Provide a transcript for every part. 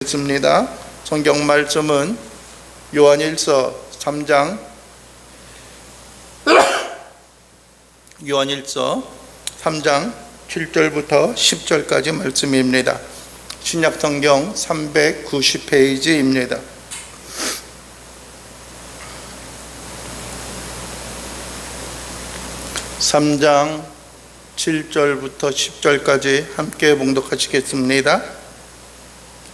습니다. 성경 말씀은 요한일서 3장 요한일서 3장 7절부터 10절까지 말씀입니다. 신약 성경 390페이지입니다. 3장 7절부터 10절까지 함께 봉독하시겠습니다.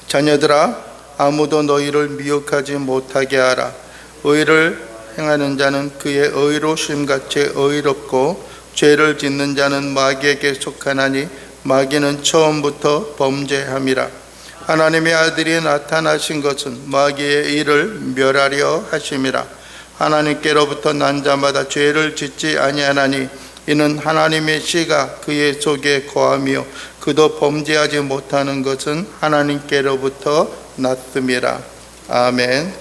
자녀들아, 아무도 너희를 미혹하지 못하게 하라. 의를 행하는 자는 그의 의로심같이 의롭고 죄를 짓는 자는 마귀에게 속하나니 마귀는 처음부터 범죄함이라. 하나님의 아들이 나타나신 것은 마귀의 일을 멸하려 하심이라. 하나님께로부터 난 자마다 죄를 짓지 아니하나니 이는 하나님의 씨가 그의 속에 거하며 그도 범죄하지 못하는 것은 하나님께로부터 났음이라. 아멘.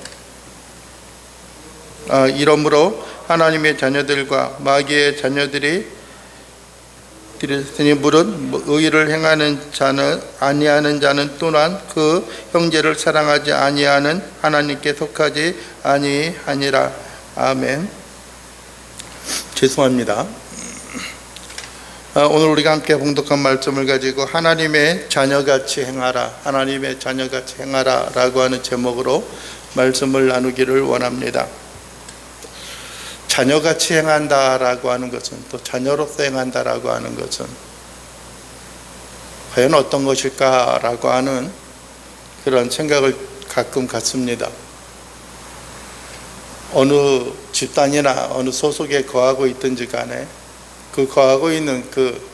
이러므로 하나님의 자녀들과 마귀의 자녀들이 물은 의를 행하는 자는 아니하는 자는 또한 그 형제를 사랑하지 아니하는 하나님께 속하지 아니하니라. 아멘. 죄송합니다. 오늘 우리가 함께 봉독한 말씀을 가지고 하나님의 자녀같이 행하라, 하나님의 자녀같이 행하라 라고 하는 제목으로 말씀을 나누기를 원합니다. 자녀같이 행한다라고 하는 것은, 또 자녀로서 행한다라고 하는 것은 과연 어떤 것일까라고 하는 그런 생각을 가끔 갖습니다. 어느 집단이나 어느 소속에 거하고 있든지 간에 그 거하고 있는 그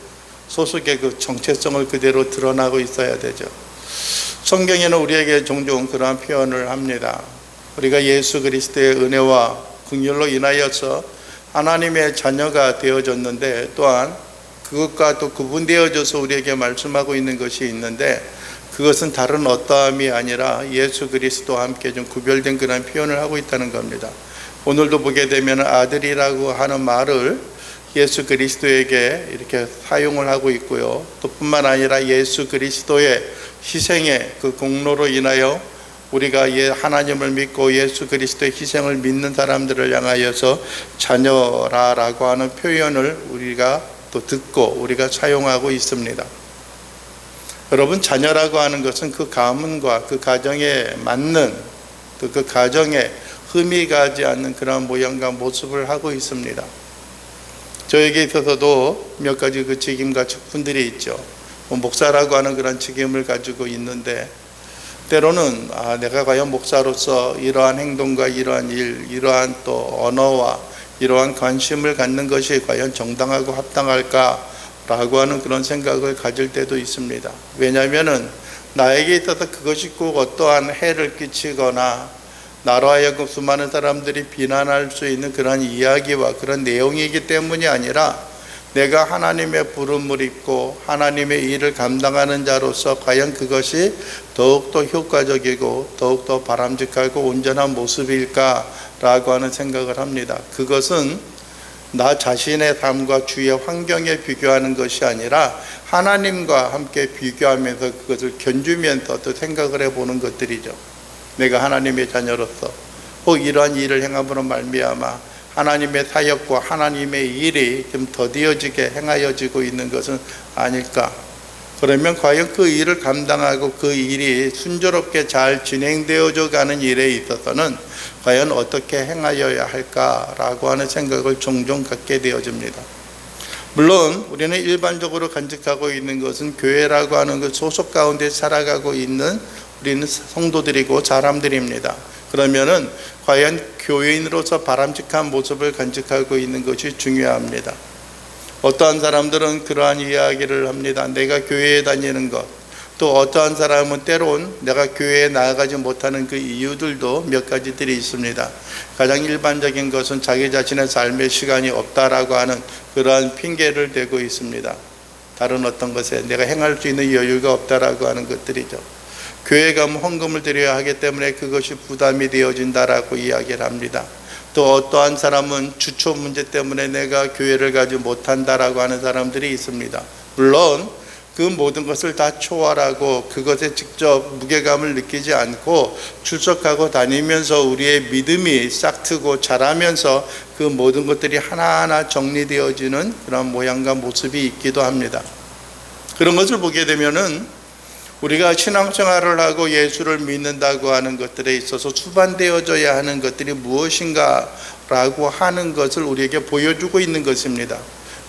소속의 그 정체성을 그대로 드러나고 있어야 되죠. 성경에는 우리에게 종종 그러한 표현을 합니다. 우리가 예수 그리스도의 은혜와 긍휼로 인하여서 하나님의 자녀가 되어졌는데, 또한 그것과 또 구분되어져서 우리에게 말씀하고 있는 것이 있는데, 그것은 다른 어떠함이 아니라 예수 그리스도와 함께 좀 구별된 그런 표현을 하고 있다는 겁니다. 오늘도 보게 되면 아들이라고 하는 말을 예수 그리스도에게 이렇게 사용을 하고 있고요. 또 뿐만 아니라 예수 그리스도의 희생의 그 공로로 인하여 우리가 하나님을 믿고 예수 그리스도의 희생을 믿는 사람들을 향하여서 자녀라라고 하는 표현을 우리가 또 듣고 우리가 사용하고 있습니다. 여러분, 자녀라고 하는 것은 그 가문과 그 가정에 맞는 또 그 가정에 흠이 가지 않는 그런 모양과 모습을 하고 있습니다. 저에게 있어서도 몇 가지 그 직임과 직분들이 있죠. 목사라고 하는 그런 직임을 가지고 있는데, 때로는 내가 과연 목사로서 이러한 행동과 이러한 일, 이러한 또 언어와 이러한 관심을 갖는 것이 과연 정당하고 합당할까라고 하는 그런 생각을 가질 때도 있습니다. 왜냐하면은 나에게 있어서 그것이 꼭 어떠한 해를 끼치거나 나로 하여금 수많은 사람들이 비난할 수 있는 그런 이야기와 그런 내용이기 때문이 아니라, 내가 하나님의 부름을 입고 하나님의 일을 감당하는 자로서 과연 그것이 더욱더 효과적이고 더욱더 바람직하고 온전한 모습일까라고 하는 생각을 합니다. 그것은 나 자신의 삶과 주위의 환경에 비교하는 것이 아니라 하나님과 함께 비교하면서 그것을 견주면서 또 생각을 해보는 것들이죠. 내가 하나님의 자녀로서 혹 이러한 일을 행함으로 말미암아 하나님의 사역과 하나님의 일이 좀 더디어지게 행하여지고 있는 것은 아닐까. 그러면 과연 그 일을 감당하고 그 일이 순조롭게 잘 진행되어져 가는 일에 있어서는 과연 어떻게 행하여야 할까라고 하는 생각을 종종 갖게 되어집니다. 물론 우리는 일반적으로 간직하고 있는 것은 교회라고 하는 그 소속 가운데 살아가고 있는 우리는 성도들이고 사람들입니다. 그러면은 과연 교회인으로서 바람직한 모습을 간직하고 있는 것이 중요합니다. 어떠한 사람들은 그러한 이야기를 합니다. 내가 교회에 다니는 것. 또 어떠한 사람은 때론 내가 교회에 나아가지 못하는 그 이유들도 몇 가지들이 있습니다. 가장 일반적인 것은 자기 자신의 삶의 시간이 없다라고 하는 그러한 핑계를 대고 있습니다. 다른 어떤 것에 내가 행할 수 있는 여유가 없다라고 하는 것들이죠. 교회 가면 헌금을 드려야 하기 때문에 그것이 부담이 되어진다라고 이야기를 합니다. 또 어떠한 사람은 주초 문제 때문에 내가 교회를 가지 못한다라고 하는 사람들이 있습니다. 물론 그 모든 것을 다 초월하고 그것에 직접 무게감을 느끼지 않고 출석하고 다니면서 우리의 믿음이 싹트고 자라면서 그 모든 것들이 하나하나 정리되어지는 그런 모양과 모습이 있기도 합니다. 그런 것을 보게 되면은 우리가 신앙생활을 하고 예수를 믿는다고 하는 것들에 있어서 수반되어져야 하는 것들이 무엇인가라고 하는 것을 우리에게 보여주고 있는 것입니다.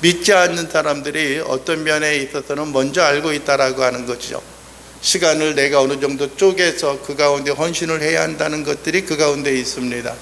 믿지 않는 사람들이 어떤 면에 있어서는 먼저 알고 있다라고 하는 것이죠. 시간을 내가 어느 정도 쪼개서 그 가운데 헌신을 해야 한다는 것들이 그 가운데 있습니다.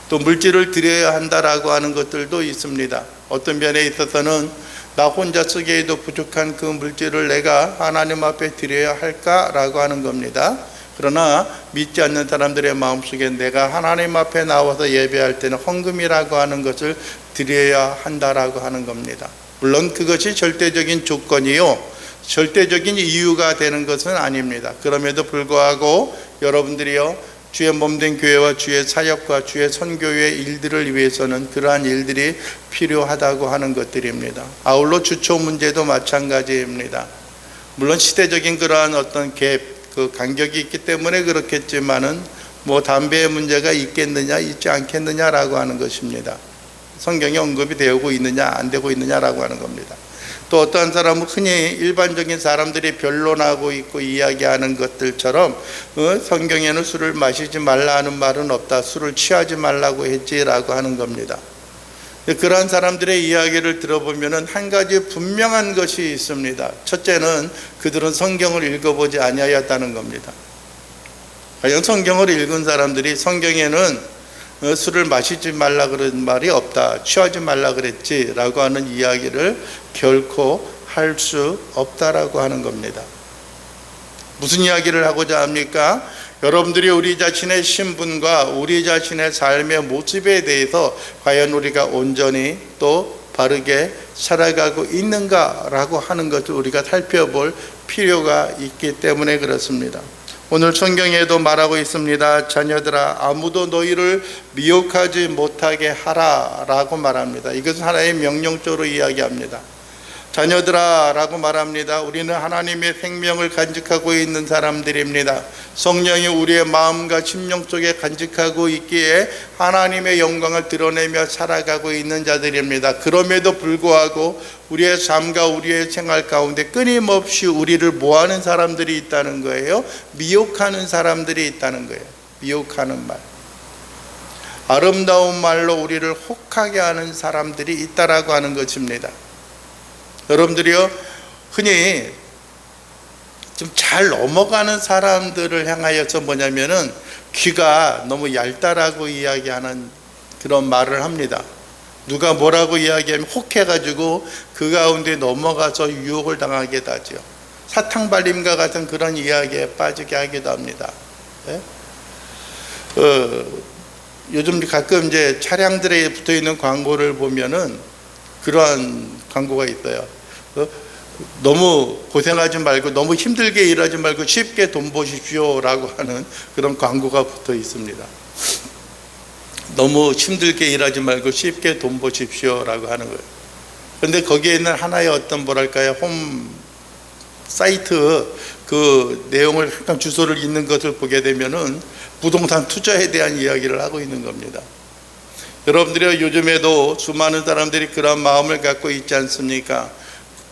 또 물질을 드려야 한다라고 하는 것들도 있습니다. 어떤 면에 있어서는 나 혼자 쓰기에도 부족한 그 물질을 내가 하나님 앞에 드려야 할까라고 하는 겁니다. 그러나 믿지 않는 사람들의 마음속에 내가 하나님 앞에 나와서 예배할 때는 헌금이라고 하는 것을 드려야 한다라고 하는 겁니다. 물론 그것이 절대적인 조건이요 절대적인 이유가 되는 것은 아닙니다. 그럼에도 불구하고 여러분들이요 주의 몸된 교회와 주의 사역과 주의 선교의 일들을 위해서는 그러한 일들이 필요하다고 하는 것들입니다. 아울러 주초 문제도 마찬가지입니다. 물론 시대적인 그러한 어떤 그 간격이 있기 때문에 그렇겠지만은 뭐 담배의 문제가 있겠느냐 있지 않겠느냐라고 하는 것입니다. 성경에 언급이 되고 있느냐 안 되고 있느냐라고 하는 겁니다. 또 어떠한 사람은 흔히 일반적인 사람들이 변론하고 있고 이야기하는 것들처럼 성경에는 술을 마시지 말라 하는 말은 없다, 술을 취하지 말라고 했지라고 하는 겁니다. 그러한 사람들의 이야기를 들어보면 한 가지 분명한 것이 있습니다. 첫째는 그들은 성경을 읽어보지 아니하였다는 겁니다. 과연 성경을 읽은 사람들이 성경에는 술을 마시지 말라 그런 말이 없다, 취하지 말라 그랬지라고 하는 이야기를 결코 할 수 없다라고 하는 겁니다. 무슨 이야기를 하고자 합니까? 여러분들이 우리 자신의 신분과 우리 자신의 삶의 모습에 대해서 과연 우리가 온전히 또 바르게 살아가고 있는가라고 하는 것을 우리가 살펴볼 필요가 있기 때문에 그렇습니다. 오늘 성경에도 말하고 있습니다. 자녀들아 아무도 너희를 미혹하지 못하게 하라 라고 말합니다. 이것은 하나의 명령조로 이야기합니다. 자녀들아 라고 말합니다. 우리는 하나님의 생명을 간직하고 있는 사람들입니다. 성령이 우리의 마음과 심령 속에 간직하고 있기에 하나님의 영광을 드러내며 살아가고 있는 자들입니다. 그럼에도 불구하고 우리의 삶과 우리의 생활 가운데 끊임없이 우리를 뭐하는 사람들이 있다는 거예요? 미혹하는 사람들이 있다는 거예요. 미혹하는 말, 아름다운 말로 우리를 혹하게 하는 사람들이 있다라고 하는 것입니다. 여러분들이요 흔히 좀 잘 넘어가는 사람들을 향하여서 뭐냐면은 귀가 너무 얇다라고 이야기하는 그런 말을 합니다. 누가 뭐라고 이야기하면 혹해가지고 그 가운데 넘어가서 유혹을 당하게 하죠. 사탕발림과 같은 그런 이야기에 빠지게 하기도 합니다. 네? 요즘 가끔 이제 차량들에 붙어 있는 광고를 보면은 그러한 광고가 있어요. 너무 고생하지 말고 너무 힘들게 일하지 말고 쉽게 돈 버십시오 라고 하는 그런 광고가 붙어 있습니다. 너무 힘들게 일하지 말고 쉽게 돈 버십시오 라고 하는 거예요. 그런데 거기에 있는 하나의 어떤 뭐랄까요 홈 사이트 그 내용을 약간 주소를 읽는 것을 보게 되면은 부동산 투자에 대한 이야기를 하고 있는 겁니다. 여러분들이 요즘에도 수많은 사람들이 그런 마음을 갖고 있지 않습니까?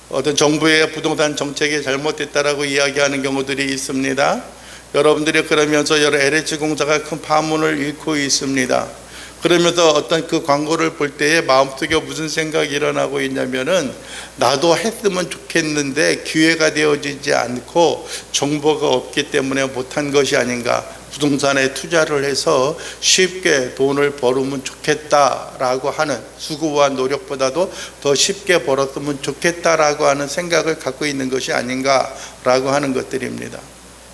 어떤 정부의 부동산 정책이 잘못됐다라고 이야기하는 경우들이 있습니다. 여러분들이 그러면서 여러 LH 공사가 큰 파문을 일고 있습니다. 그러면서 어떤 그 광고를 볼 때에 마음속에 무슨 생각이 일어나고 있냐면은 나도 했으면 좋겠는데 기회가 되어지지 않고 정보가 없기 때문에 못한 것이 아닌가, 부동산에 투자를 해서 쉽게 돈을 벌으면 좋겠다라고 하는, 수고와 노력보다도 더 쉽게 벌었으면 좋겠다라고 하는 생각을 갖고 있는 것이 아닌가라고 하는 것들입니다.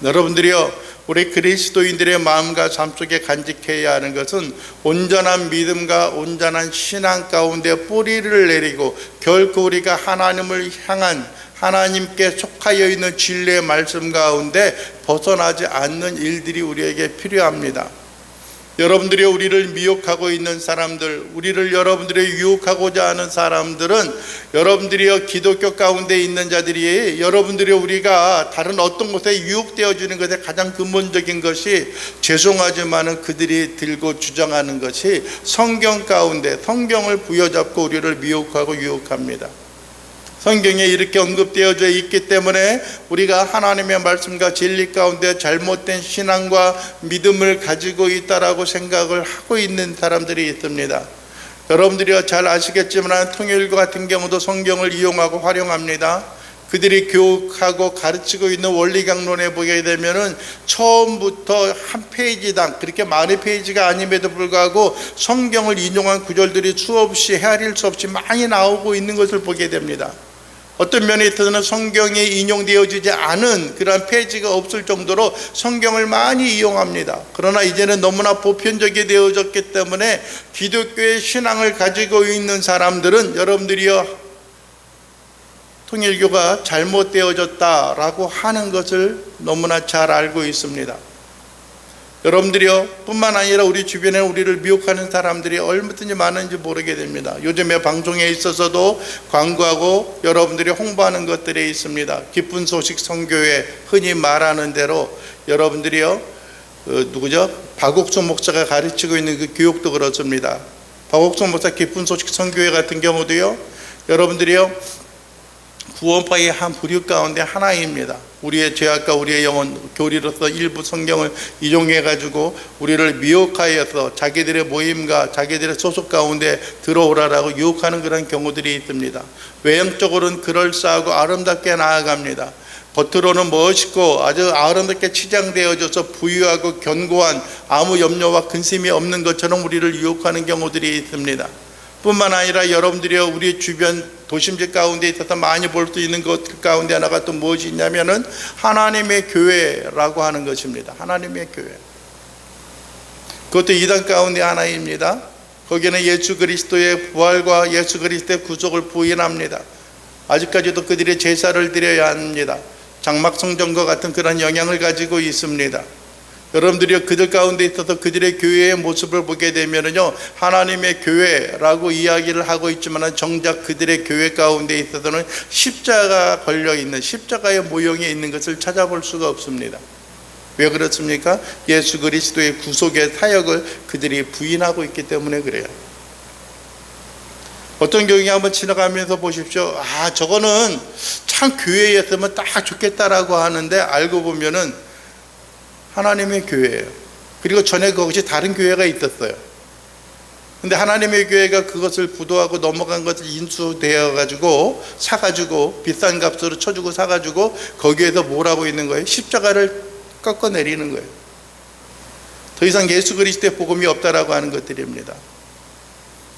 여러분들이요 우리 그리스도인들의 마음과 삶 속에 간직해야 하는 것은 온전한 믿음과 온전한 신앙 가운데 뿌리를 내리고 결코 우리가 하나님을 향한, 하나님께 속하여 있는 진리의 말씀 가운데 벗어나지 않는 일들이 우리에게 필요합니다. 여러분들이 우리를 미혹하고 있는 사람들, 우리를 여러분들이 유혹하고자 하는 사람들은 여러분들이 기독교 가운데 있는 자들이 여러분들이 우리가 다른 어떤 곳에 유혹되어 주는 것에 가장 근본적인 것이, 죄송하지만은 그들이 들고 주장하는 것이 성경 가운데 성경을 부여잡고 우리를 미혹하고 유혹합니다. 성경에 이렇게 언급되어져 있기 때문에 우리가 하나님의 말씀과 진리 가운데 잘못된 신앙과 믿음을 가지고 있다라고 생각을 하고 있는 사람들이 있습니다. 여러분들이 잘 아시겠지만 통일교 같은 경우도 성경을 이용하고 활용합니다. 그들이 교육하고 가르치고 있는 원리강론에 보게 되면은 처음부터 한 페이지당, 그렇게 많은 페이지가 아님에도 불구하고 성경을 인용한 구절들이 수없이 헤아릴 수 없이 많이 나오고 있는 것을 보게 됩니다. 어떤 면에 있어서는 성경에 인용되어지지 않은 그러한 페이지가 없을 정도로 성경을 많이 이용합니다. 그러나 이제는 너무나 보편적이 되어졌기 때문에 기독교의 신앙을 가지고 있는 사람들은 여러분들이요, 통일교가 잘못되어졌다라고 하는 것을 너무나 잘 알고 있습니다. 여러분들이요, 뿐만 아니라 우리 주변에 우리를 미혹하는 사람들이 얼마든지 많은지 모르게 됩니다. 요즘에 방송에 있어서도 광고하고 여러분들이 홍보하는 것들이 있습니다. 기쁜 소식 선교회, 흔히 말하는 대로 여러분들이요, 박옥순 목사가 가르치고 있는 그 교육도 그렇습니다. 박옥순 목사 기쁜 소식 선교회 같은 경우도요, 여러분들이요, 구원파의 한 부류 가운데 하나입니다. 우리의 죄악과 우리의 영혼 교리로서 일부 성경을 이용해 가지고 우리를 미혹하여서 자기들의 모임과 자기들의 소속 가운데 들어오라라고 유혹하는 그런 경우들이 있습니다. 외형적으로는 그럴싸하고 아름답게 나아갑니다. 겉으로는 멋있고 아주 아름답게 치장되어져서 부유하고 견고한, 아무 염려와 근심이 없는 것처럼 우리를 유혹하는 경우들이 있습니다. 뿐만 아니라 여러분들이 우리 주변 도심지 가운데 있어서 많이 볼 수 있는 것 가운데 하나가 또 무엇이 있냐면은 하나님의 교회라고 하는 것입니다. 하나님의 교회. 그것도 이단 가운데 하나입니다. 거기는 예수 그리스도의 부활과 예수 그리스도의 구속을 부인합니다. 아직까지도 그들의 제사를 드려야 합니다. 장막성전과 같은 그런 영향을 가지고 있습니다. 여러분들이 그들 가운데 있어서 그들의 교회의 모습을 보게 되면은요, 하나님의 교회라고 이야기를 하고 있지만 정작 그들의 교회 가운데 있어서는 십자가가 걸려 있는, 십자가의 모형이 있는 것을 찾아볼 수가 없습니다. 왜 그렇습니까? 예수 그리스도의 구속의 사역을 그들이 부인하고 있기 때문에 그래요. 어떤 경우에 한번 지나가면서 보십시오. 저거는 참 교회였으면 딱 좋겠다라고 하는데 알고 보면은 하나님의 교회예요. 그리고 전에 그것이 다른 교회가 있었어요. 근데 하나님의 교회가 그것을 부도하고 넘어간 것을 인수되어 가지고 사가지고 비싼 값으로 쳐주고 사가지고 거기에서 뭘 하고 있는 거예요? 십자가를 꺾어내리는 거예요. 더 이상 예수 그리스도의 복음이 없다라고 하는 것들입니다.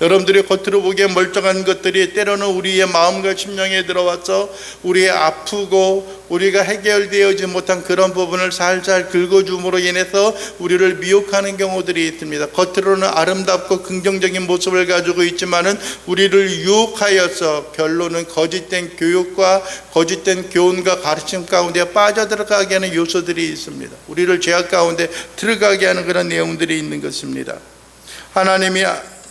여러분들이 겉으로 보기에 멀쩡한 것들이 때로는 우리의 마음과 심령에 들어와서 우리의 아프고 우리가 해결되어지 못한 그런 부분을 살살 긁어줌으로 인해서 우리를 미혹하는 경우들이 있습니다. 겉으로는 아름답고 긍정적인 모습을 가지고 있지만은 우리를 유혹하여서 결론은 거짓된 교육과 거짓된 교훈과 가르침 가운데 빠져들어가게 하는 요소들이 있습니다. 우리를 죄악 가운데 들어가게 하는 그런 내용들이 있는 것입니다. 하나님이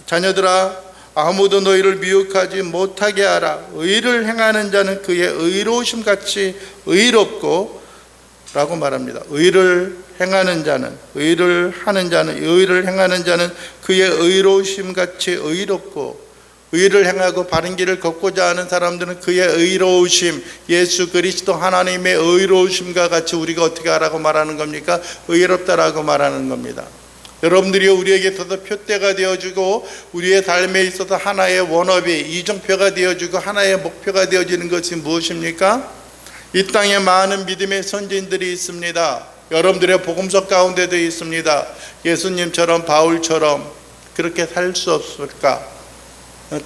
자녀들아, 아무도 너희를 미혹하지 못하게 하라. 의를 행하는 자는 그의 의로우심 같이 의롭고 라고 말합니다. 의를 행하는 자는, 의를 하는 자는, 의를 행하는 자는 그의 의로우심 같이 의롭고, 의를 행하고 바른 길을 걷고자 하는 사람들은 그의 의로우심, 예수 그리스도 하나님의 의로우심과 같이 우리가 어떻게 하라고 말하는 겁니까? 의롭다라고 말하는 겁니다. 여러분들이 우리에게 있어서 표대가 되어주고 우리의 삶에 있어서 하나의 원업이 이정표가 되어주고 하나의 목표가 되어지는 것이 무엇입니까? 이 땅에 많은 믿음의 선진들이 있습니다. 여러분들의 복음서 가운데도 있습니다. 예수님처럼 바울처럼 그렇게 살 수 없을까?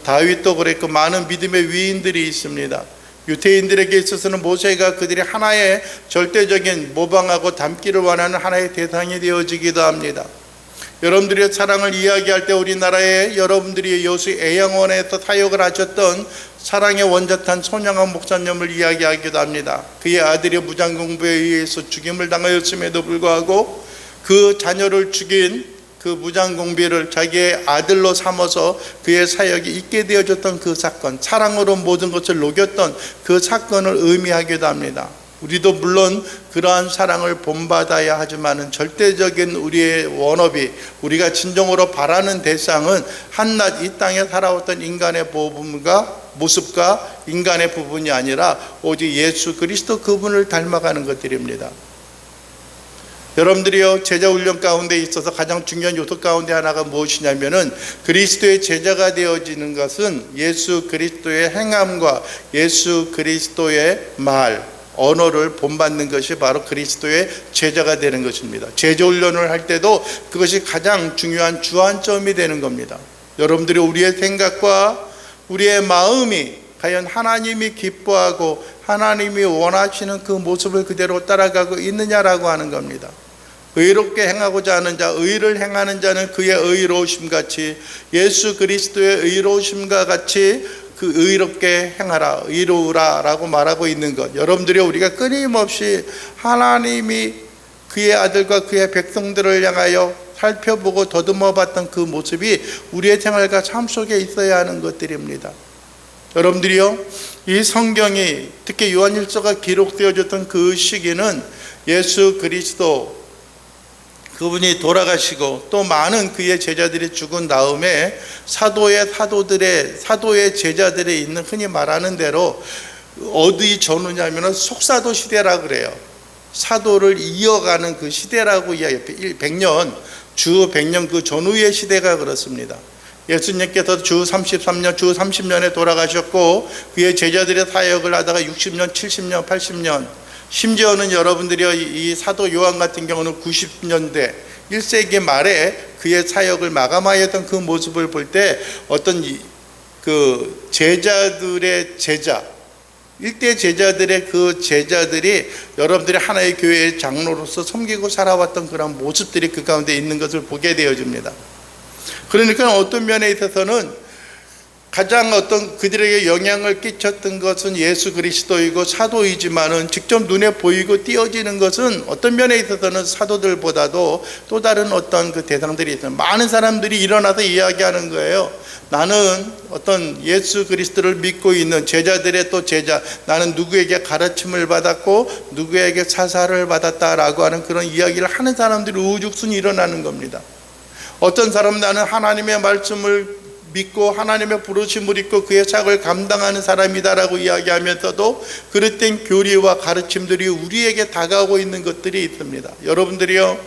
다윗도 그랬고 많은 믿음의 위인들이 있습니다. 유대인들에게 있어서는 모세가 그들이 하나의 절대적인 모방하고 닮기를 원하는 하나의 대상이 되어지기도 합니다. 여러분들의 사랑을 이야기할 때 우리나라에 여러분들이 여수 애양원에서 사역을 하셨던 사랑의 원자탄 손양환 목사님을 이야기하기도 합니다. 그의 아들이 무장공부에 의해서 죽임을 당하였음에도 불구하고 그 자녀를 죽인 그 무장공비를 자기의 아들로 삼아서 그의 사역이 있게 되어졌던 그 사건, 사랑으로 모든 것을 녹였던 그 사건을 의미하기도 합니다. 우리도 물론 그러한 사랑을 본받아야 하지만은 절대적인 우리의 원업이, 우리가 진정으로 바라는 대상은 한낱 이 땅에 살아왔던 인간의 모습과 인간의 부분이 아니라 오직 예수 그리스도 그분을 닮아가는 것들입니다. 여러분들이요, 제자 훈련 가운데 있어서 가장 중요한 요소 가운데 하나가 무엇이냐면은 그리스도의 제자가 되어지는 것은 예수 그리스도의 행함과 예수 그리스도의 말, 언어를 본받는 것이 바로 그리스도의 제자가 되는 것입니다. 제자 훈련을 할 때도 그것이 가장 중요한 주안점이 되는 겁니다. 여러분들이 우리의 생각과 우리의 마음이 과연 하나님이 기뻐하고 하나님이 원하시는 그 모습을 그대로 따라가고 있느냐라고 하는 겁니다. 의롭게 행하고자 하는 자, 의를 행하는 자는 그의 의로우심 같이 예수 그리스도의 의로우심과 같이 그 의롭게 행하라, 의로우라 라고 말하고 있는 것, 여러분들이 우리가 끊임없이 하나님이 그의 아들과 그의 백성들을 향하여 살펴보고 더듬어 봤던 그 모습이 우리의 생활과 삶 속에 있어야 하는 것들입니다. 여러분들이요, 이 성경이 특히 요한일서가 기록되어졌던 그 시기는 예수 그리스도 그분이 돌아가시고 또 많은 그의 제자들이 죽은 다음에 사도의 제자들이 있는, 흔히 말하는 대로 어디 전후냐면 속사도 시대라 그래요. 사도를 이어가는 그 시대라고 이야기해요. 100년, 주 100년 그 전후의 시대가 그렇습니다. 예수님께서 주 33년, 주 30년에 돌아가셨고 그의 제자들의 사역을 하다가 60년, 70년, 80년, 심지어는 여러분들이 이 사도 요한 같은 경우는 90년대 1세기 말에 그의 사역을 마감하였던 그 모습을 볼 때 어떤 그 제자들의 제자, 일대 제자들의 그 제자들이 여러분들이 하나의 교회의 장로로서 섬기고 살아왔던 그런 모습들이 그 가운데 있는 것을 보게 되어집니다. 그러니까 어떤 면에 있어서는 가장 어떤 그들에게 영향을 끼쳤던 것은 예수 그리스도이고 사도이지만은 직접 눈에 보이고 띄어지는 것은 어떤 면에 있어서는 사도들보다도 또 다른 어떤 그 대상들이 있어요. 많은 사람들이 일어나서 이야기하는 거예요. 나는 어떤 예수 그리스도를 믿고 있는 제자들의 또 제자, 나는 누구에게 가르침을 받았고 누구에게 사사를 받았다라고 하는 그런 이야기를 하는 사람들이 우죽순 일어나는 겁니다. 어떤 사람은 나는 하나님의 말씀을 믿고 하나님의 부르심을 입고 그의 사역을 감당하는 사람이다라고 이야기하면서도 그릇된 교리와 가르침들이 우리에게 다가오고 있는 것들이 있습니다. 여러분들이요,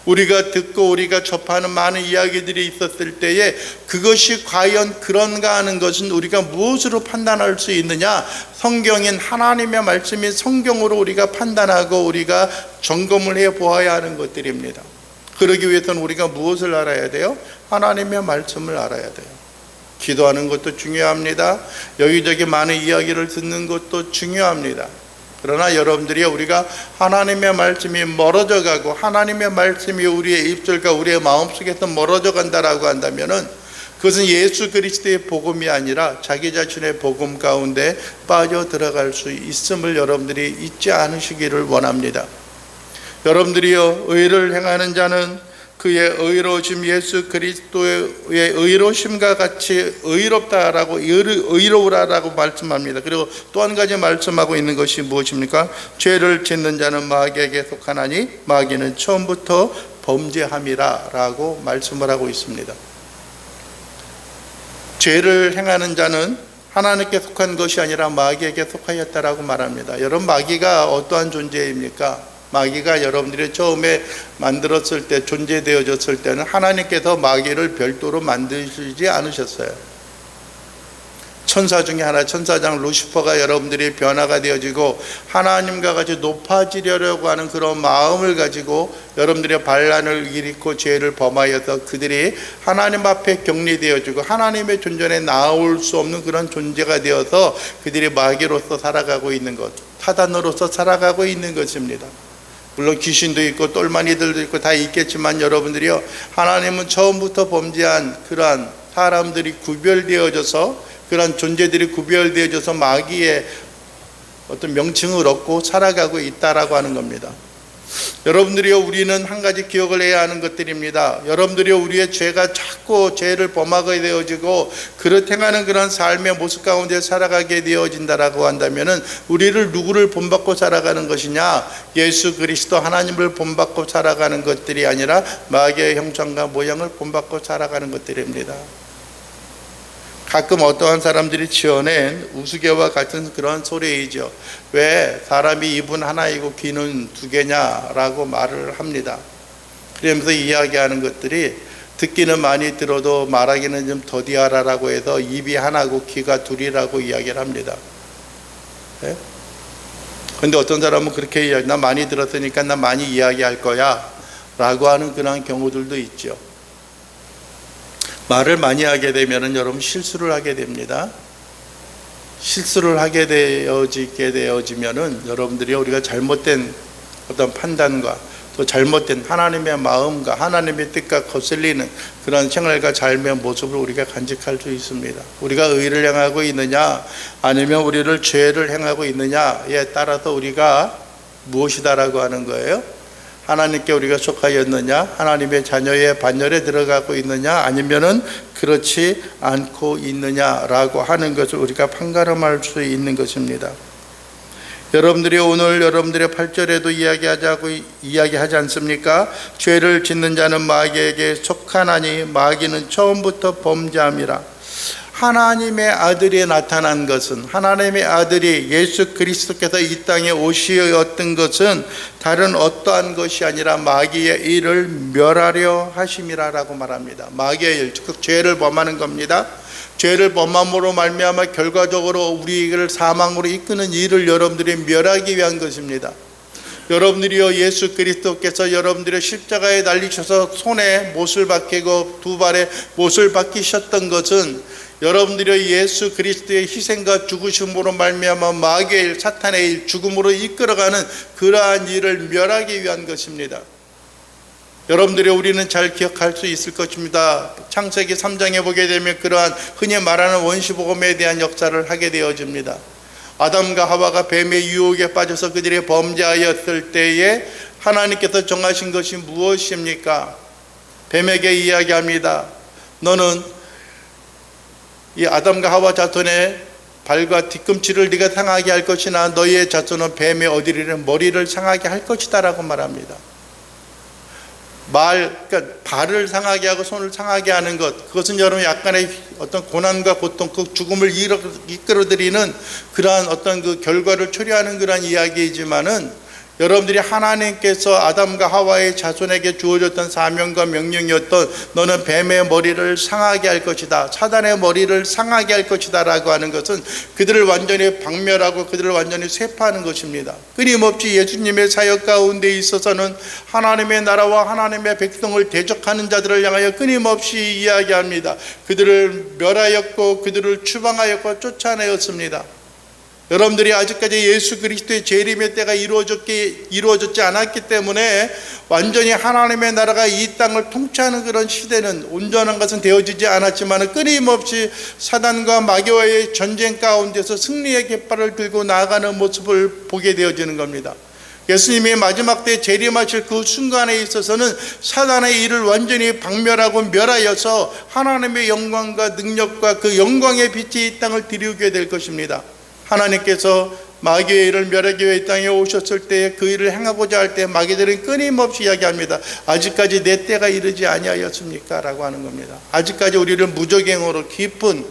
우리가 듣고 우리가 접하는 많은 이야기들이 있었을 때에 그것이 과연 그런가 하는 것은 우리가 무엇으로 판단할 수 있느냐? 성경인 하나님의 말씀인 성경으로 우리가 판단하고 우리가 점검을 해 보아야 하는 것들입니다. 그러기 위해서는 우리가 무엇을 알아야 돼요? 하나님의 말씀을 알아야 돼요. 기도하는 것도 중요합니다. 여기저기 많은 이야기를 듣는 것도 중요합니다. 그러나 여러분들이 우리가 하나님의 말씀이 멀어져 가고 하나님의 말씀이 우리의 입술과 우리의 마음속에서 멀어져 간다라고 한다면은 그것은 예수 그리스도의 복음이 아니라 자기 자신의 복음 가운데 빠져 들어갈 수 있음을 여러분들이 잊지 않으시기를 원합니다. 여러분들이요, 의를 행하는 자는 그의 의로우심, 예수 그리스도의 의로우심과 같이 의롭다라고, 의로우라라고 말씀합니다. 그리고 또 한 가지 말씀하고 있는 것이 무엇입니까? 죄를 짓는 자는 마귀에게 속하나니 마귀는 처음부터 범죄함이라 라고 말씀을 하고 있습니다. 죄를 행하는 자는 하나님께 속한 것이 아니라 마귀에게 속하였다라고 말합니다. 여러분, 마귀가 어떠한 존재입니까? 마귀가 여러분들이 처음에 만들었을 때, 존재되어졌을 때는 하나님께서 마귀를 별도로 만드시지 않으셨어요. 천사 중에 하나, 천사장 루시퍼가 여러분들이 변화가 되어지고 하나님과 같이 높아지려고 하는 그런 마음을 가지고 여러분들의 반란을 일으키고 죄를 범하여서 그들이 하나님 앞에 격리되어지고 하나님의 존전에 나올 수 없는 그런 존재가 되어서 그들이 마귀로서 살아가고 있는 것, 사단으로서 살아가고 있는 것입니다. 물론 귀신도 있고 똘마니들도 있고 다 있겠지만 여러분들이요, 하나님은 처음부터 범죄한 그러한 사람들이 구별되어져서, 그러한 존재들이 구별되어져서 마귀의 어떤 명칭을 얻고 살아가고 있다라고 하는 겁니다. 여러분들이요, 우리는 한 가지 기억을 해야 하는 것들입니다. 여러분들이요, 우리의 죄가 자꾸 죄를 범하게 되어지고 그렇게 행하는 그런 삶의 모습 가운데 살아가게 되어진다라고 한다면은 우리를 누구를 본받고 살아가는 것이냐? 예수 그리스도 하나님을 본받고 살아가는 것들이 아니라 마귀의 형상과 모양을 본받고 살아가는 것들입니다. 가끔 어떠한 사람들이 지어낸 우스개와 같은 그런 소리이죠. 왜 사람이 입은 하나이고 귀는 두 개냐라고 말을 합니다. 그러면서 이야기하는 것들이 듣기는 많이 들어도 말하기는 좀 더디하라라고 해서 입이 하나고 귀가 둘이라고 이야기를 합니다. 그런데 어떤 사람은 그렇게 이야기, 나 많이 들었으니까 나 많이 이야기할 거야 라고 하는 그런 경우들도 있죠. 말을 많이 하게 되면 여러분 실수를 하게 됩니다. 실수를 하게 되어지면은 여러분들이 우리가 잘못된 어떤 판단과 또 잘못된 하나님의 마음과 하나님의 뜻과 거슬리는 그런 생활과 삶의 모습을 우리가 간직할 수 있습니다. 우리가 의를 행하고 있느냐 아니면 우리를 죄를 행하고 있느냐에 따라서 우리가 무엇이다라고 하는 거예요. 하나님께 우리가 속하였느냐, 하나님의 자녀의 반열에 들어가고 있느냐, 아니면은 그렇지 않고 있느냐라고 하는 것을 우리가 판가름할 수 있는 것입니다. 여러분들이 오늘 여러분들의 8절에도 이야기하지 않습니까? 죄를 짓는 자는 마귀에게 속하나니 마귀는 처음부터 범죄함이라. 하나님의 아들이 나타난 것은, 하나님의 아들이 예수 그리스도께서 이 땅에 오시었던 것은 다른 어떠한 것이 아니라 마귀의 일을 멸하려 하심이라라고 말합니다. 마귀의 일, 즉 죄를 범하는 겁니다. 죄를 범함으로 말미암아 결과적으로 우리를 사망으로 이끄는 일을 여러분들이 멸하기 위한 것입니다. 여러분들이요, 예수 그리스도께서 여러분들의 십자가에 달리셔서 손에 못을 박히고 두 발에 못을 박히셨던 것은 여러분들이 예수 그리스도의 희생과 죽으심으로 말미암아 마귀의 일, 사탄의 일, 죽음으로 이끌어가는 그러한 일을 멸하기 위한 것입니다. 여러분들이 우리는 잘 기억할 수 있을 것입니다. 창세기 3장에 보게 되면 그러한 흔히 말하는 원시복음에 대한 역사를 하게 되어집니다. 아담과 하와가 뱀의 유혹에 빠져서 그들이 범죄하였을 때에 하나님께서 정하신 것이 무엇입니까? 뱀에게 이야기합니다. 너는 이 아담과 하와 자손의 발과 뒤꿈치를 네가 상하게 할 것이나 너희의 자손은 뱀의 어디를 머리를 상하게 할 것이다 라고 말합니다. 그러니까 발을 상하게 하고 손을 상하게 하는 것, 그것은 여러분 약간의 어떤 고난과 고통, 그 죽음을 이끌어들이는 그러한 어떤 그 결과를 초래하는 그러한 이야기이지만은 여러분들이 하나님께서 아담과 하와의 자손에게 주어졌던 사명과 명령이었던 너는 뱀의 머리를 상하게 할 것이다, 사단의 머리를 상하게 할 것이다 라고 하는 것은 그들을 완전히 박멸하고 그들을 완전히 쇠파하는 것입니다. 끊임없이 예수님의 사역 가운데 있어서는 하나님의 나라와 하나님의 백성을 대적하는 자들을 향하여 끊임없이 이야기합니다. 그들을 멸하였고 그들을 추방하였고 쫓아내었습니다. 여러분들이 아직까지 예수 그리스도의 재림의 때가 이루어졌지 않았기 때문에 완전히 하나님의 나라가 이 땅을 통치하는 그런 시대는, 온전한 것은 되어지지 않았지만 끊임없이 사단과 마귀와의 전쟁 가운데서 승리의 깃발을 들고 나아가는 모습을 보게 되어지는 겁니다. 예수님이 마지막 때 재림하실 그 순간에 있어서는 사단의 일을 완전히 박멸하고 멸하여서 하나님의 영광과 능력과 그 영광의 빛이 이 땅을 들이우게 될 것입니다. 하나님께서 마귀의 일을 멸하기 위해 이 땅에 오셨을 때 그 일을 행하고자 할 때 마귀들은 끊임없이 이야기합니다. 아직까지 내 때가 이르지 아니하였습니까? 라고 하는 겁니다. 아직까지 우리를 무적행으로 깊은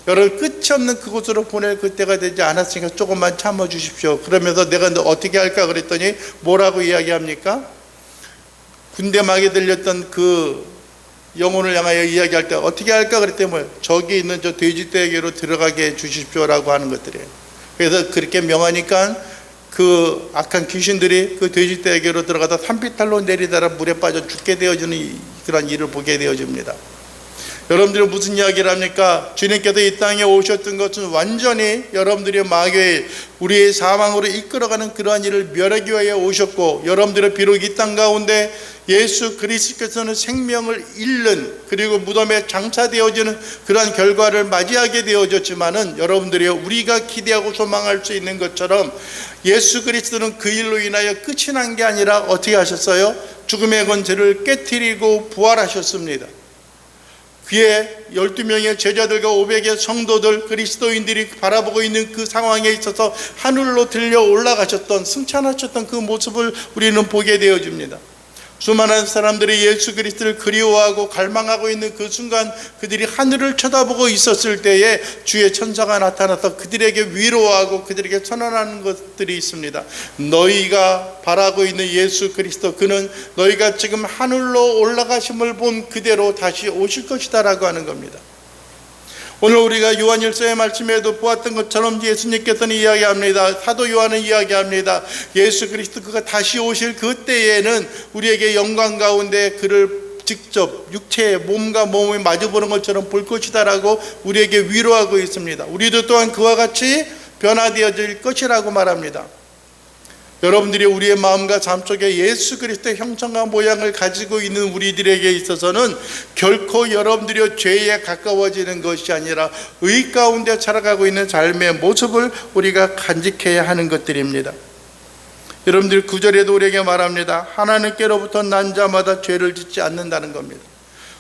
여러분 끝이 없는 그곳으로 보낼 그때가 되지 않았으니까 조금만 참아 주십시오. 그러면서 내가 어떻게 할까 그랬더니 뭐라고 이야기합니까? 군대 막에 들렸던 그 영혼을 향하여 이야기할 때 어떻게 할까 그랬더니 저기 있는 저 돼지떼에게로 들어가게 해 주십시오라고 하는 것들이에요. 그래서 그렇게 명하니까 그 악한 귀신들이 그 돼지떼에게로 들어가다 산비탈로 내리다가 물에 빠져 죽게 되어지는 그런 일을 보게 되어집니다. 여러분들은 무슨 이야기를 합니까? 주님께서 이 땅에 오셨던 것은 완전히 여러분들의 마귀의 우리의 사망으로 이끌어가는 그러한 일을 멸하기 위하여 오셨고, 여러분들의 비록 이 땅 가운데 예수 그리스도께서는 생명을 잃는, 그리고 무덤에 장사되어지는 그러한 결과를 맞이하게 되어졌지만은, 여러분들이 우리가 기대하고 소망할 수 있는 것처럼 예수 그리스도는 그 일로 인하여 끝이 난 게 아니라 어떻게 하셨어요? 죽음의 권세를 깨뜨리고 부활하셨습니다. 그의 12명의 제자들과 500의 성도들, 그리스도인들이 바라보고 있는 그 상황에 있어서 하늘로 들려 올라가셨던, 승천하셨던 그 모습을 우리는 보게 되어집니다. 수많은 사람들이 예수 그리스도를 그리워하고 갈망하고 있는 그 순간, 그들이 하늘을 쳐다보고 있었을 때에 주의 천사가 나타나서 그들에게 위로하고 그들에게 선언하는 것들이 있습니다. 너희가 바라고 있는 예수 그리스도, 그는 너희가 지금 하늘로 올라가심을 본 그대로 다시 오실 것이다 라고 하는 겁니다. 오늘 우리가 요한일서의 말씀에도 보았던 것처럼 예수님께서는 이야기합니다. 사도 요한은 이야기합니다. 예수 그리스도 그가 다시 오실 그때에는 우리에게 영광 가운데 그를 직접 육체의 몸과 몸을 마주보는 것처럼 볼 것이다 라고 우리에게 위로하고 있습니다. 우리도 또한 그와 같이 변화되어질 것이라고 말합니다. 여러분들이 우리의 마음과 삶 속에 예수 그리스도의 형상과 모양을 가지고 있는 우리들에게 있어서는 결코 여러분들이 죄에 가까워지는 것이 아니라 의 가운데 살아가고 있는 삶의 모습을 우리가 간직해야 하는 것들입니다. 여러분들 9절에도 우리에게 말합니다. 하나님께로부터 난 자마다 죄를 짓지 않는다는 겁니다.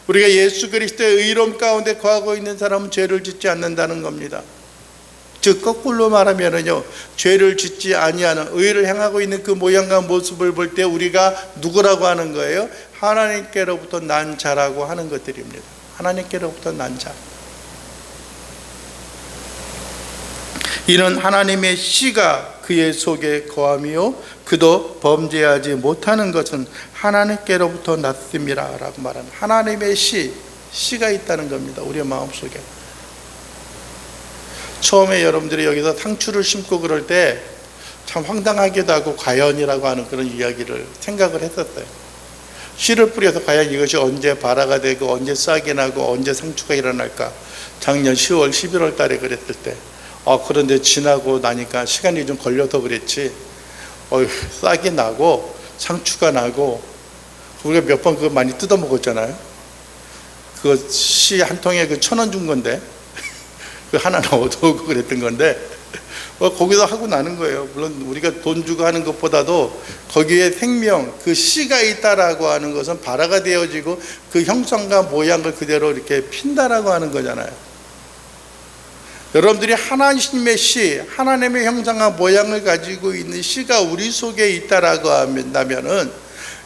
우리가 예수 그리스도의 의로움 가운데 거하고 있는 사람은 죄를 짓지 않는다는 겁니다. 즉 거꾸로 말하면은요, 죄를 짓지 아니하는 의를 행하고 있는 그 모양과 모습을 볼 때 우리가 누구라고 하는 거예요? 하나님께로부터 난 자라고 하는 것들입니다. 하나님께로부터 난 자. 이는 하나님의 씨가 그의 속에 거함이요 그도 범죄하지 못하는 것은 하나님께로부터 났음이라 라고 말합니다. 하나님의 씨가 있다는 겁니다. 우리의 마음속에. 처음에 여러분들이 여기서 상추를 심고 그럴 때 참 황당하기도 하고 과연이라고 하는 그런 이야기를 생각을 했었어요. 씨를 뿌려서 과연 이것이 언제 발화가 되고 언제 싹이 나고 언제 상추가 일어날까. 작년 10월 11월 달에 그랬을 때 그런데 지나고 나니까 시간이 좀 걸려서 그랬지 싹이 나고 상추가 나고, 우리가 몇 번 그거 많이 뜯어 먹었잖아요. 그거 씨 한 통에 그 1,000원 준 건데 그 하나는 얻어오고 그랬던 건데 거기서 하고 나는 거예요. 물론 우리가 돈 주고 하는 것보다도 거기에 생명, 그 씨가 있다라고 하는 것은 발화가 되어지고 그 형상과 모양을 그대로 이렇게 핀다라고 하는 거잖아요. 여러분들이 하나님의 씨, 하나님의 형상과 모양을 가지고 있는 씨가 우리 속에 있다라고 한다면은,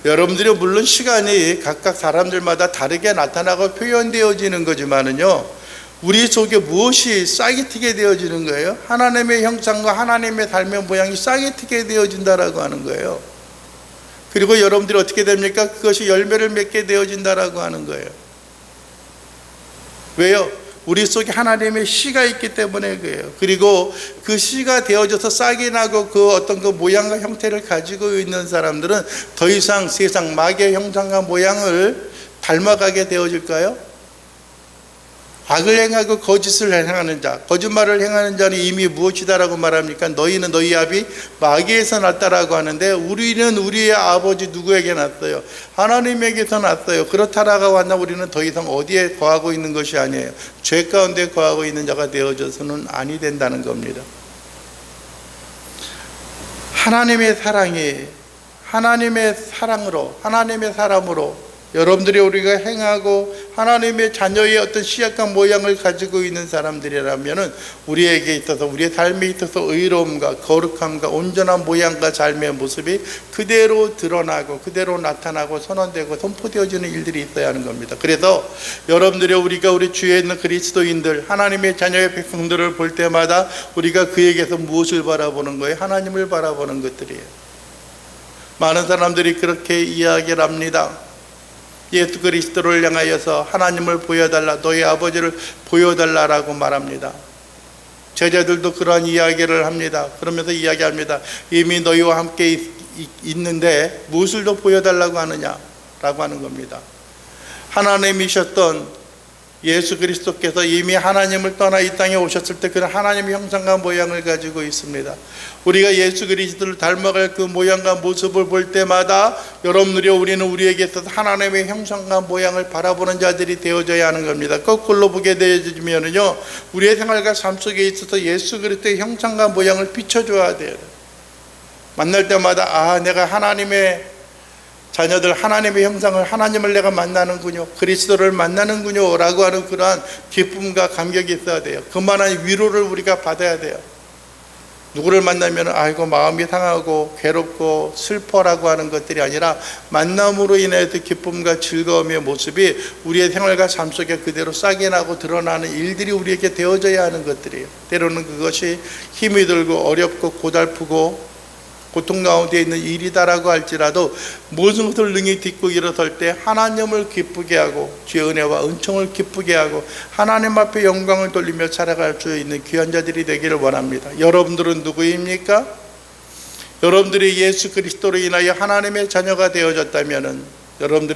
여러분들이 물론 시간이 각각 사람들마다 다르게 나타나고 표현되어지는 거지만은요, 우리 속에 무엇이 싹이 트게 되어지는 거예요? 하나님의 형상과 하나님의 삶의 모양이 싹이 트게 되어진다라고 하는 거예요. 그리고 여러분들이 어떻게 됩니까? 그것이 열매를 맺게 되어진다라고 하는 거예요. 왜요? 우리 속에 하나님의 씨가 있기 때문에 그래요. 그리고 그 씨가 되어져서 싹이 나고 그 어떤 그 모양과 형태를 가지고 있는 사람들은 더 이상 세상 마귀의 형상과 모양을 닮아가게 되어질까요? 악을 행하고 거짓을 행하는 자, 거짓말을 행하는 자는 이미 무엇이다라고 말합니까? 너희는 너희 아비 마귀에서 났다라고 하는데, 우리는 우리의 아버지 누구에게 났어요? 하나님에게서 났어요. 그렇다라고 한다면 우리는 더 이상 어디에 거하고 있는 것이 아니에요. 죄 가운데 거하고 있는 자가 되어져서는 아니 된다는 겁니다. 하나님의 사랑이 하나님의 사랑으로, 하나님의 사람으로 여러분들이 우리가 행하고 하나님의 자녀의 어떤 시약한 모양을 가지고 있는 사람들이라면 우리에게 있어서, 우리의 삶에 있어서 의로움과 거룩함과 온전한 모양과 삶의 모습이 그대로 드러나고 그대로 나타나고 선언되고 선포되어지는 일들이 있어야 하는 겁니다. 그래서 여러분들이 우리가 우리 주위에 있는 그리스도인들, 하나님의 자녀의 백성들을 볼 때마다 우리가 그에게서 무엇을 바라보는 거예요? 하나님을 바라보는 것들이에요. 많은 사람들이 그렇게 이야기를 합니다. 예수 그리스도를 향하여서 하나님을 보여달라, 너희 아버지를 보여달라라고 말합니다. 제자들도 그러한 이야기를 합니다. 그러면서 이야기합니다. 이미 너희와 함께 있는데 무엇을 더 보여달라고 하느냐라고 하는 겁니다. 하나님이셨던 예수 그리스도께서 이미 하나님을 떠나 이 땅에 오셨을 때 그런 하나님의 형상과 모양을 가지고 있습니다. 우리가 예수 그리스도를 닮아갈 그 모양과 모습을 볼 때마다 여러분들이 우리는 우리에게 있어서 하나님의 형상과 모양을 바라보는 자들이 되어져야 하는 겁니다. 거꾸로 보게 되어지면요, 우리의 생활과 삶 속에 있어서 예수 그리스도의 형상과 모양을 비춰줘야 돼요. 만날 때마다 내가 하나님의 자녀들, 하나님의 형상을, 하나님을 내가 만나는군요, 그리스도를 만나는군요 라고 하는 그러한 기쁨과 감격이 있어야 돼요. 그만한 위로를 우리가 받아야 돼요. 누구를 만나면 아이고 마음이 상하고 괴롭고 슬퍼라고 하는 것들이 아니라 만남으로 인해서 기쁨과 즐거움의 모습이 우리의 생활과 삶 속에 그대로 싹이 나고 드러나는 일들이 우리에게 되어져야 하는 것들이에요. 때로는 그것이 힘이 들고 어렵고 고달프고 고통 가운데 있는 일이다라고 할지라도 모든 것을 능히 딛고 일어설 때 하나님을 기쁘게 하고 주의 은혜와 은총을 기쁘게 하고 하나님 앞에 영광을 돌리며 살아갈 수 있는 귀한 자들이 되기를 원합니다. 여러분들은 누구입니까? 여러분들이 예수 그리스도로 인하여 하나님의 자녀가 되어졌다면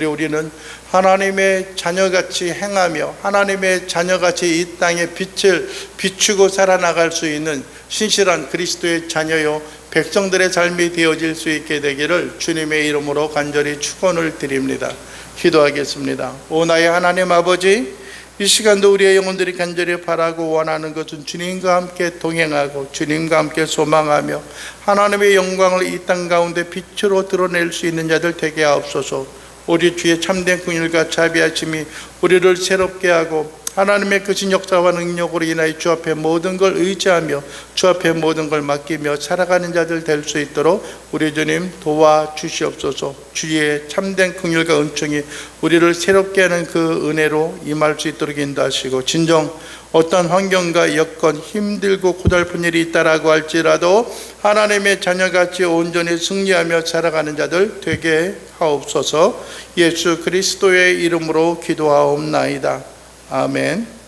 우리는 하나님의 자녀같이 행하며 하나님의 자녀같이 이 땅의 빛을 비추고 살아나갈 수 있는 신실한 그리스도의 자녀요 백성들의 삶이 되어질 수 있게 되기를 주님의 이름으로 간절히 축원을 드립니다. 기도하겠습니다. 오 나의 하나님 아버지, 이 시간도 우리의 영혼들이 간절히 바라고 원하는 것은 주님과 함께 동행하고 주님과 함께 소망하며 하나님의 영광을 이 땅 가운데 빛으로 드러낼 수 있는 자들 되게 하옵소서. 우리 주의 참된 긍휼과 자비하심이 우리를 새롭게 하고 하나님의 크신 역사와 능력으로 인하여 주 앞에 모든 걸 의지하며 주 앞에 모든 걸 맡기며 살아가는 자들 될 수 있도록 우리 주님 도와주시옵소서. 주의 참된 긍휼과 은총이 우리를 새롭게 하는 그 은혜로 임할 수 있도록 인도하시고, 진정 어떤 환경과 여건, 힘들고 고달픈 일이 있다라고 할지라도 하나님의 자녀같이 온전히 승리하며 살아가는 자들 되게 하옵소서. 예수 그리스도의 이름으로 기도하옵나이다. 아멘.